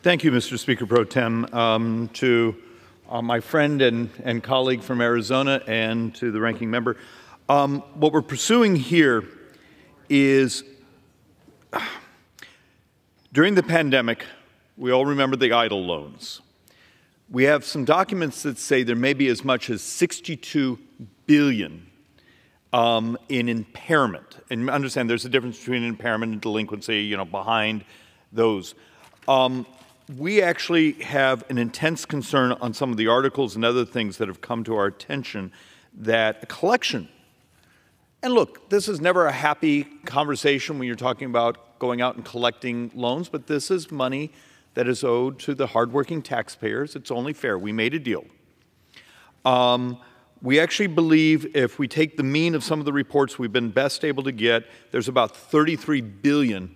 Thank you, Mr. Speaker Pro Tem. To my friend and colleague from Arizona and to the ranking member, what we're pursuing here is, during the pandemic, we all remember the EIDL loans. We have some documents that say there may be as much as $62 billion in impairment. And understand there's a difference between impairment and delinquency, behind those. We actually have an intense concern on some of the articles and other things that have come to our attention that a collection, and look, this is never a happy conversation when you're talking about going out and collecting loans, but this is money that is owed to the hardworking taxpayers. It's only fair. We made a deal. We actually believe if we take the mean of some of the reports we've been best able to get, there's about $33 billion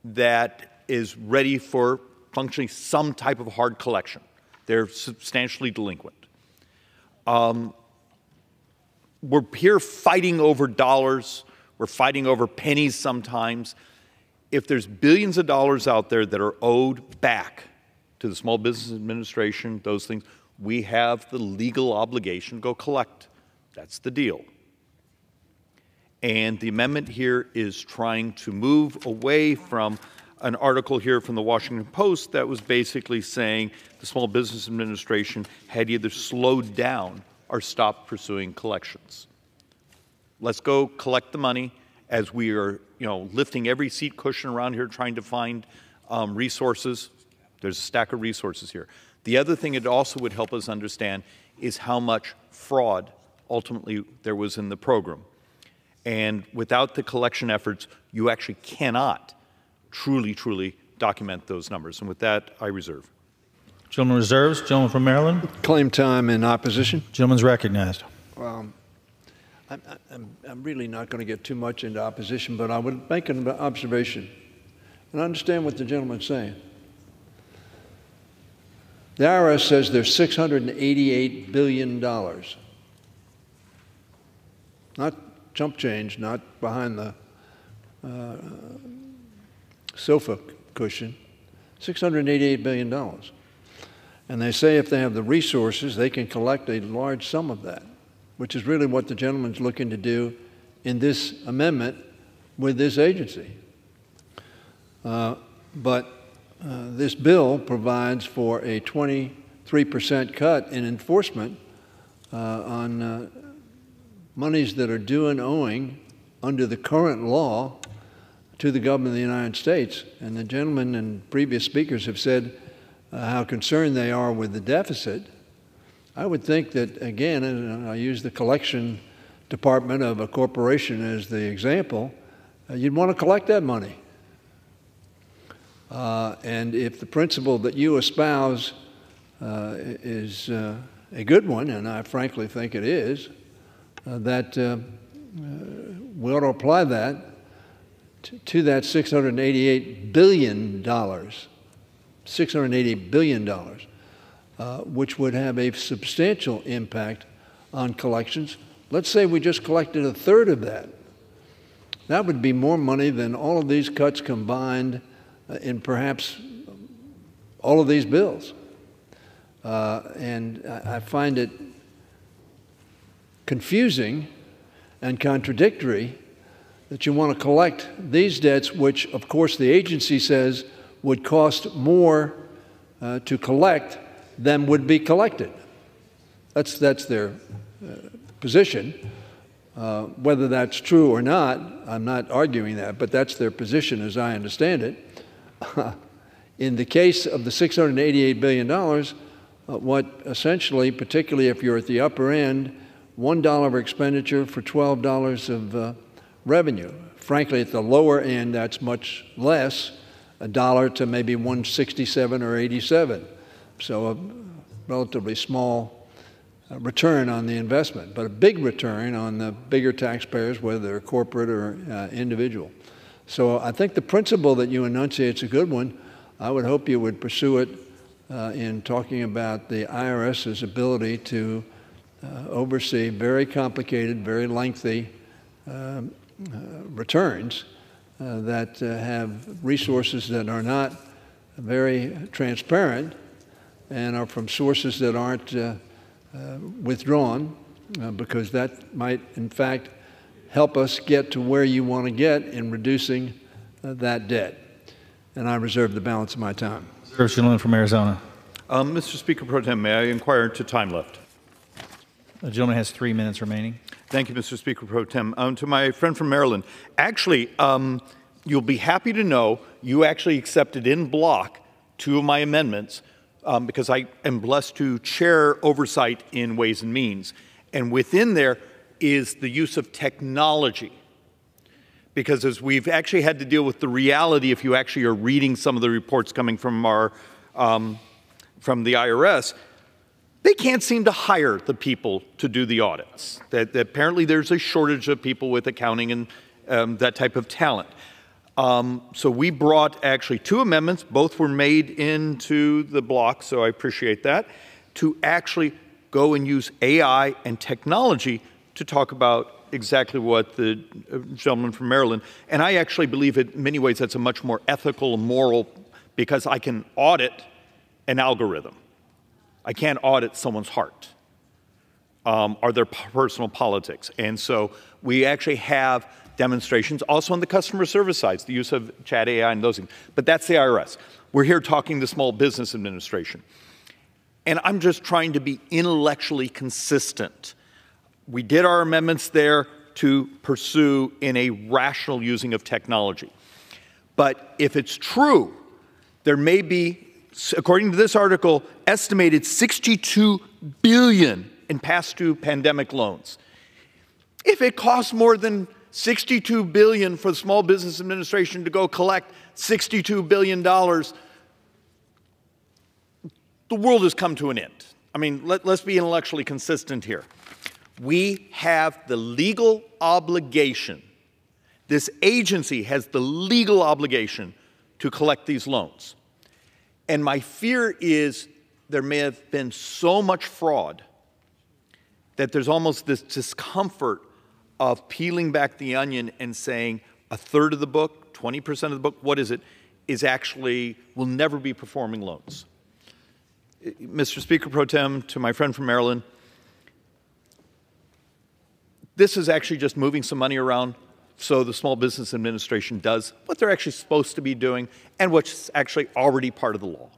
that is ready for functioning some type of hard collection. They're substantially delinquent. We're here fighting over dollars. We're fighting over pennies sometimes. If there's billions of dollars out there that are owed back to the Small Business Administration, those things, we have the legal obligation to go collect. That's the deal. And the amendment here is trying to move away from an article here from the Washington Post that was basically saying the Small Business Administration had either slowed down or stopped pursuing collections. Let's go collect the money as we are, lifting every seat cushion around here trying to find resources. There's a stack of resources here. The other thing it also would help us understand is how much fraud ultimately there was in the program. And without the collection efforts, you actually cannot truly document those numbers. And with that, I reserve. Gentleman reserves. Gentleman from Maryland. Claim time in opposition. Gentleman's recognized. I'm really not going to get too much into opposition, but I would make an observation. And I understand what the gentleman's saying. The IRS says there's $688 billion. Not chump change, not behind the sofa cushion, $688 billion. And they say if they have the resources, they can collect a large sum of that, which is really what the gentleman's looking to do in this amendment with this agency. But this bill provides for a 23% cut in enforcement on monies that are due and owing under the current law to the government of the United States. And the gentleman and previous speakers have said how concerned they are with the deficit. I would think that, again, and I use the collection department of a corporation as the example, you'd want to collect that money. And if the principle that you espouse is a good one, and I frankly think it is, that we ought to apply that to that $688 billion, $688 billion, which would have a substantial impact on collections. Let's say we just collected a third of that. That would be more money than all of these cuts combined in perhaps all of these bills. And I find it confusing and contradictory that you want to collect these debts, which, of course, the agency says would cost more to collect than would be collected. That's their position. Whether that's true or not, I'm not arguing that, but that's their position as I understand it. In the case of the $688 billion, what essentially, particularly if you're at the upper end, $1 of expenditure for $12 of revenue. Frankly, at the lower end, that's much less, $1 to maybe 167 or 87. So a relatively small return on the investment, but a big return on the bigger taxpayers, whether they're corporate or individual. So I think the principle that you enunciate is a good one. I would hope you would pursue it in talking about the IRS's ability to oversee very complicated, very lengthy returns that have resources that are not very transparent and are from sources that aren't withdrawn, because that might, in fact, help us get to where you want to get in reducing that debt. And I reserve the balance of my time. First gentleman from Arizona. Mr. Speaker Pro Tem, may I inquire into time left? The gentleman has 3 minutes remaining. Thank you, Mr. Speaker Pro Tem. To my friend from Maryland, actually, you'll be happy to know you actually accepted in block 2 of my amendments because I am blessed to chair oversight in Ways and Means. And within there is the use of technology. Because as we've actually had to deal with the reality, if you actually are reading some of the reports coming from our from the IRS, they can't seem to hire the people to do the audits. That apparently there's a shortage of people with accounting and that type of talent. So we brought actually 2 amendments. Both were made into the block, so I appreciate that, to actually go and use AI and technology to talk about exactly what the gentleman from Maryland, and I actually believe in many ways that's a much more ethical and moral, because I can audit an algorithm. I can't audit someone's heart or their personal politics. And so we actually have demonstrations also on the customer service sides, the use of chat AI and those things. But that's the IRS. We're here talking the Small Business Administration. And I'm just trying to be intellectually consistent. We did our amendments there to pursue in a rational using of technology. But if it's true, there may be, according to this article, estimated $62 billion in past due pandemic loans. If it costs more than $62 billion for the Small Business Administration to go collect $62 billion, the world has come to an end. I mean, let's be intellectually consistent here. We have the legal obligation, this agency has the legal obligation to collect these loans. And my fear is there may have been so much fraud that there's almost this discomfort of peeling back the onion and saying 1/3 of the book, 20% of the book, what is it, is actually, will never be performing loans. Mr. Speaker Pro Tem, to my friend from Maryland, this is actually just moving some money around so the Small Business Administration does what they're actually supposed to be doing and what's actually already part of the law.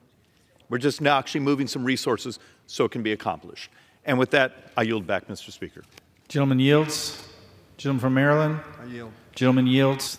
We're just now actually moving some resources so it can be accomplished. And with that, I yield back, Mr. Speaker. Gentleman yields. Gentleman from Maryland. I yield. Gentleman yields.